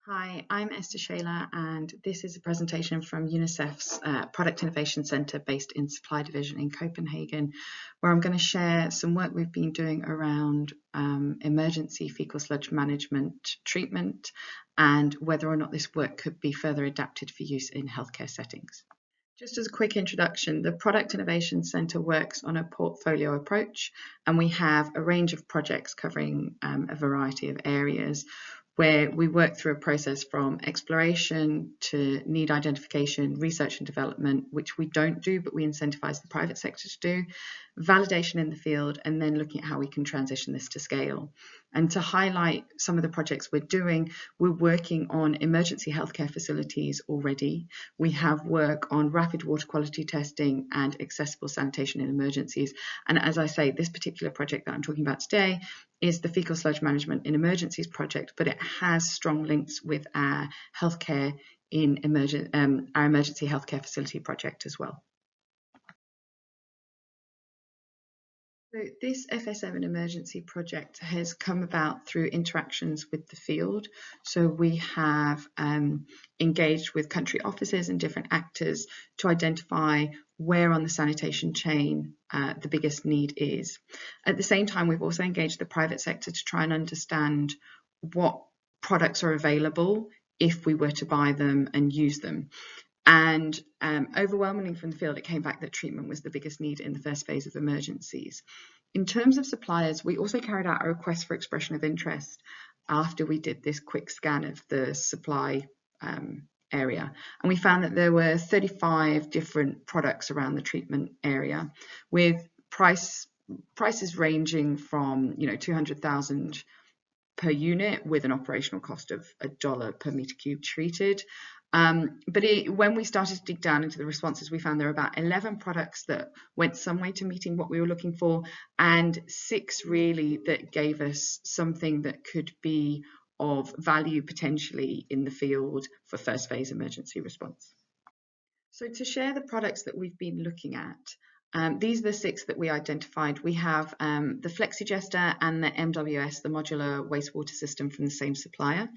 Hi, I'm Esther Shaylor, and this is a presentation from UNICEF's Product Innovation Centre based in Supply Division in Copenhagen, where I'm going to share some work we've been doing around emergency fecal sludge management treatment and whether or not this work could be further adapted for use in healthcare settings. Just as a quick introduction, the Product Innovation Centre works on a portfolio approach, and we have a range of projects covering a variety of areas where we work through a process from exploration to need identification, research and development, which we don't do, but we incentivize the private sector to do, validation in the field, and then looking at how we can transition this to scale. And to highlight some of the projects we're doing, we're working on emergency healthcare facilities already. We have work on rapid water quality testing and accessible sanitation in emergencies. And as I say, this particular project that I'm talking about today is the Fecal Sludge Management in Emergencies project, but it has strong links with our healthcare in our emergency healthcare facility project as well. So this FS7 emergency project has come about through interactions with the field. So we have engaged with country offices and different actors to identify where on the sanitation chain the biggest need is. At the same time, we've also engaged the private sector to try and understand what products are available if we were to buy them and use them. And overwhelmingly from the field, it came back that treatment was the biggest need in the first phase of emergencies. In terms of suppliers, we also carried out a request for expression of interest after we did this quick scan of the supply area. And we found that there were 35 different products around the treatment area with prices ranging from 200,000 per unit with an operational cost of $1 per meter cube treated. But when we started to dig down into the responses, we found there were about 11 products that went some way to meeting what we were looking for, and 6 really that gave us something that could be of value potentially in the field for first phase emergency response. So to share the products that we've been looking at, these are the 6 that we identified. We have the FlexiGester and the MWS, the modular wastewater system from the same supplier.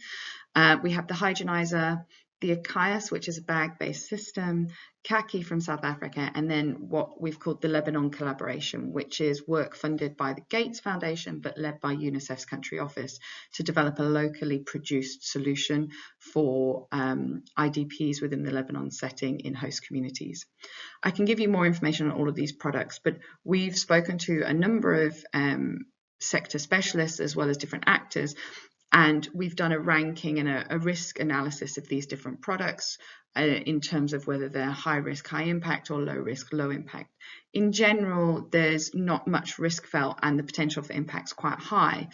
We have the Hygienizer, the Achaeus, which is a bag-based system, Kaki from South Africa, and then what we've called the Lebanon collaboration, which is work funded by the Gates Foundation but led by UNICEF's country office to develop a locally produced solution for IDPs within the Lebanon setting in host communities. I can give you more information on all of these products, but we've spoken to a number of sector specialists as well as different actors, and we've done a ranking and a risk analysis of these different products in terms of whether they're high risk, high impact, or low risk, low impact. In general, there's not much risk felt and the potential for impact's quite high.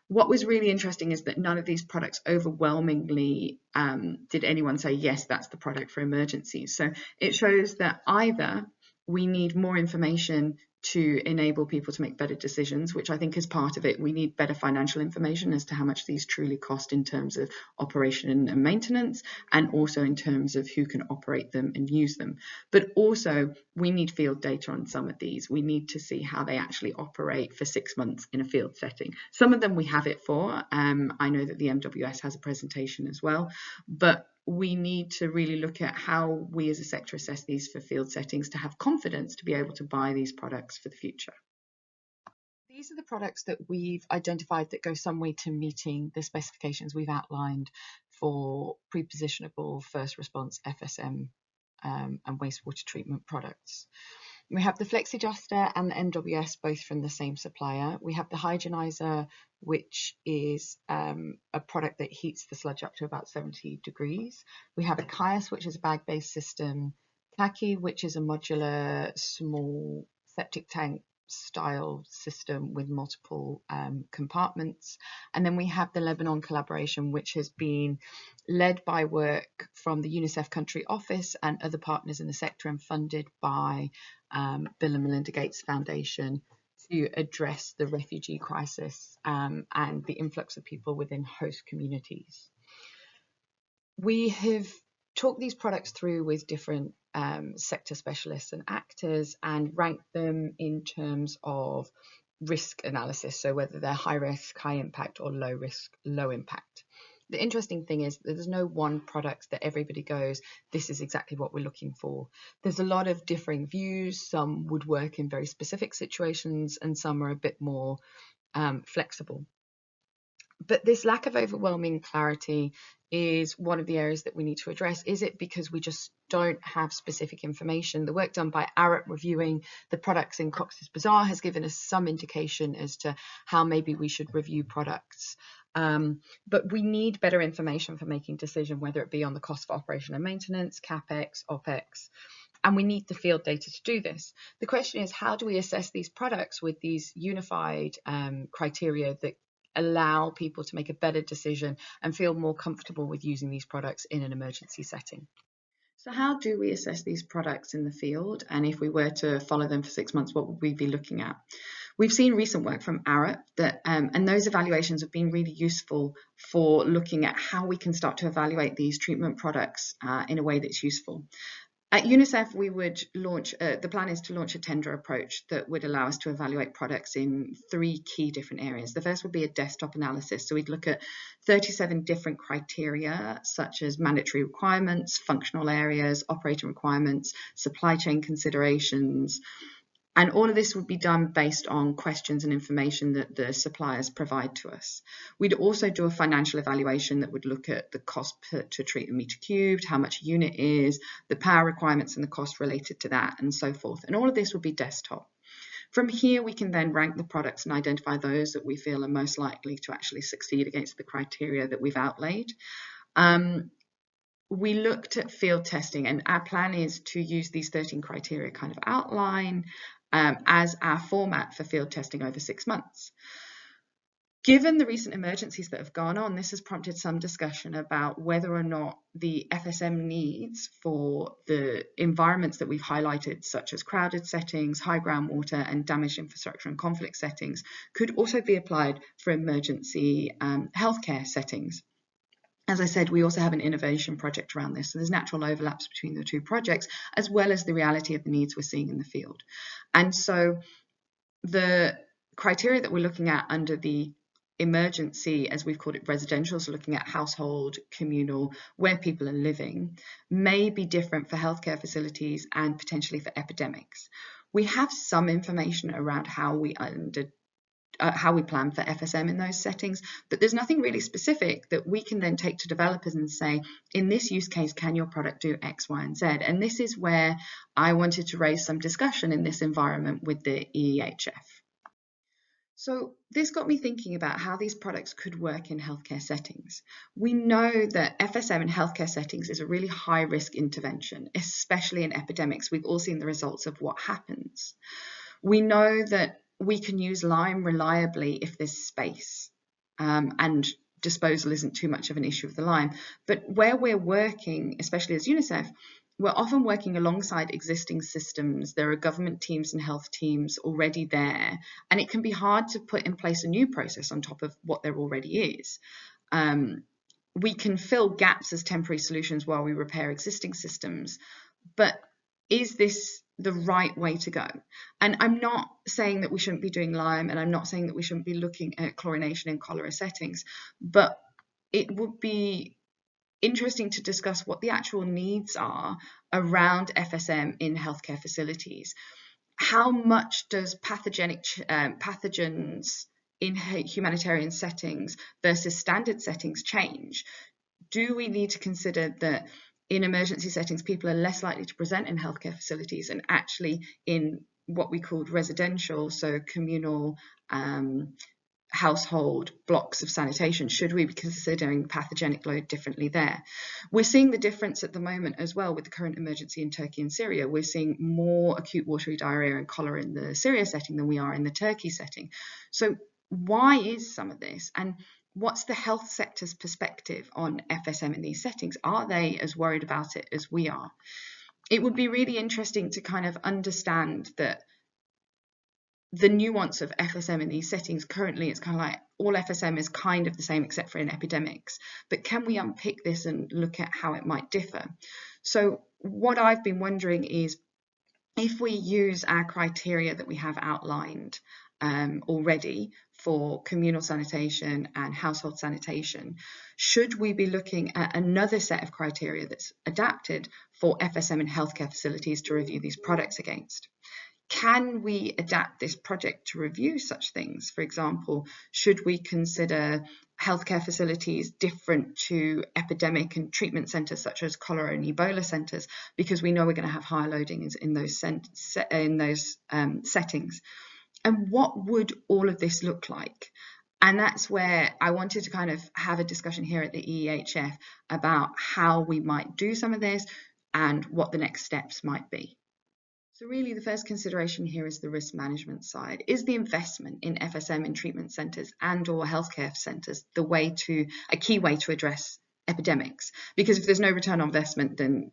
What was really interesting is that none of these products overwhelmingly did anyone say, yes, that's the product for emergencies. So it shows that either we need more information to enable people to make better decisions, which I think is part of it. We need better financial information as to how much these truly cost in terms of operation and maintenance, and also in terms of who can operate them and use them. But also we need field data on some of these. We need to see how they actually operate for 6 months in a field setting. Some of them we have it for. I know that the MWS has a presentation as well, but we need to really look at how we as a sector assess these for field settings to have confidence to be able to buy these products for the future. These are the products that we've identified that go some way to meeting the specifications we've outlined for pre-positionable first response FSM and wastewater treatment products. We have the FlexiGester and the MWS, both from the same supplier. We have the Hygienizer, which is a product that heats the sludge up to about 70 degrees. We have Achaeus, which is a bag-based system. Kaki, which is a modular small septic tank style system with multiple compartments. And then we have the Lebanon collaboration, which has been led by work from the UNICEF country office and other partners in the sector and funded by Bill and Melinda Gates Foundation to address the refugee crisis and the influx of people within host communities. We have talked these products through with different sector specialists and actors and ranked them in terms of risk analysis, so whether they're high risk, high impact, or low risk, low impact. the interesting thing is there's no one product that everybody goes, this is exactly what we're looking for. There's a lot of differing views. Some would work in very specific situations and some are a bit more flexible. But this lack of overwhelming clarity is one of the areas that we need to address. Is it because we just don't have specific information? The work done by Arup reviewing the products in Cox's Bazar has given us some indication as to how maybe we should review products. But we need better information for making decision, whether it be on the cost for operation and maintenance, CapEx, OpEx, and we need the field data to do this. The question is, how do we assess these products with these unified criteria that allow people to make a better decision and feel more comfortable with using these products in an emergency setting? So how do we assess these products in the field? And if we were to follow them for 6 months, what would we be looking at? We've seen recent work from Arup that, and those evaluations have been really useful for looking at how we can start to evaluate these treatment products in a way that's useful. At UNICEF, we would launch, the plan is to launch a tender approach that would allow us to evaluate products in 3 key different areas. The first would be a desktop analysis. So we'd look at 37 different criteria, such as mandatory requirements, functional areas, operating requirements, supply chain considerations. And all of this would be done based on questions and information that the suppliers provide to us. We'd also do a financial evaluation that would look at the cost to treat a meter cubed, how much a unit is, the power requirements and the cost related to that, and so forth. And all of this would be desktop. From here, we can then rank the products and identify those that we feel are most likely to actually succeed against the criteria that we've outlaid. We looked at field testing, and our plan is to use these 13 criteria kind of outline as our format for field testing over 6 months. Given the recent emergencies that have gone on, this has prompted some discussion about whether or not the FSM needs for the environments that we've highlighted, such as crowded settings, high groundwater, and damaged infrastructure and conflict settings, could also be applied for emergency healthcare settings. As I said, we also have an innovation project around this. So there's natural overlaps between the 2 projects, as well as the reality of the needs we're seeing in the field. And so the criteria that we're looking at under the emergency, as we've called it, residential, so looking at household, communal, where people are living, may be different for healthcare facilities and potentially for epidemics. We have some information around how we plan for FSM in those settings, but there's nothing really specific that we can then take to developers and say, in this use case, can your product do X, Y, and Z? And this is where I wanted to raise some discussion in this environment with the EEHF. So this got me thinking about how these products could work in healthcare settings. We know that FSM in healthcare settings is a really high-risk intervention, especially in epidemics. We've all seen the results of what happens. We know that we can use lime reliably if there's space and disposal isn't too much of an issue of the lime. But where we're working, especially as UNICEF, we're often working alongside existing systems. There are government teams and health teams already there, and it can be hard to put in place a new process on top of what there already is. We can fill gaps as temporary solutions while we repair existing systems, but is this the right way to go? And I'm not saying that we shouldn't be doing lime, and I'm not saying that we shouldn't be looking at chlorination in cholera settings, but it would be interesting to discuss what the actual needs are around FSM in healthcare facilities. How much does pathogens in humanitarian settings versus standard settings change? Do we need to consider that in emergency settings, people are less likely to present in healthcare facilities, and actually in what we called residential, so communal, household blocks of sanitation, should we be considering pathogenic load differently there? We're seeing the difference at the moment as well with the current emergency in Turkey and Syria. We're seeing more acute watery diarrhea and cholera in the Syria setting than we are in the Turkey setting. So why is some of this? And what's the health sector's perspective on FSM in these settings? Are they as worried about it as we are? It would be really interesting to kind of understand that the nuance of FSM in these settings. Currently, it's kind of like all FSM is kind of the same except for in epidemics. But can we unpick this and look at how it might differ? So what I've been wondering is, if we use our criteria that we have outlined already for communal sanitation and household sanitation, should we be looking at another set of criteria that's adapted for FSM and healthcare facilities to review these products against? Can we adapt this project to review such things? For example, should we consider healthcare facilities different to epidemic and treatment centres such as cholera and Ebola centres, because we know we're going to have higher loadings in those settings? And what would all of this look like? And that's where I wanted to kind of have a discussion here at the EEHF about how we might do some of this and what the next steps might be. So really the first consideration here is the risk management side. Is the investment in FSM in treatment centres and or healthcare centres a key way to address epidemics? Because if there's no return on investment, then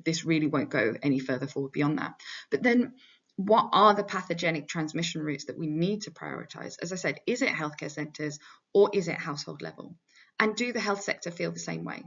this really won't go any further forward beyond that. But then what are the pathogenic transmission routes that we need to prioritise? As I said, is it healthcare centres or is it household level? And do the health sector feel the same way?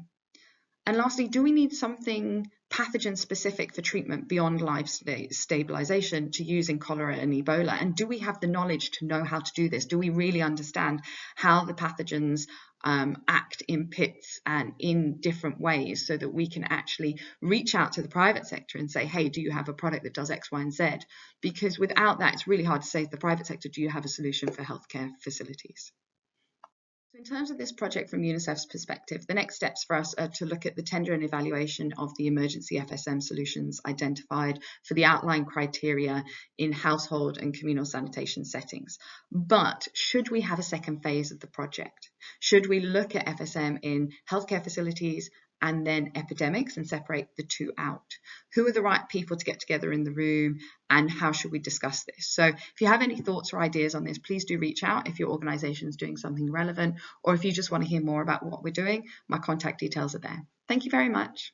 And lastly, do we need something pathogen specific for treatment beyond life stabilization to use in cholera and Ebola? And do we have the knowledge to know how to do this? Do we really understand how the pathogens act in pits and in different ways, so that we can actually reach out to the private sector and say, hey, do you have a product that does X, Y, and Z? Because without that, it's really hard to say to the private sector, do you have a solution for healthcare facilities? So in terms of this project from UNICEF's perspective, the next steps for us are to look at the tender and evaluation of the emergency FSM solutions identified for the outline criteria in household and communal sanitation settings. But should we have a second phase of the project? Should we look at FSM in healthcare facilities and then epidemics and separate the two out? Who are the right people to get together in the room, and how should we discuss this? So if you have any thoughts or ideas on this, please do reach out if your organisation is doing something relevant, or if you just want to hear more about what we're doing, my contact details are there. Thank you very much.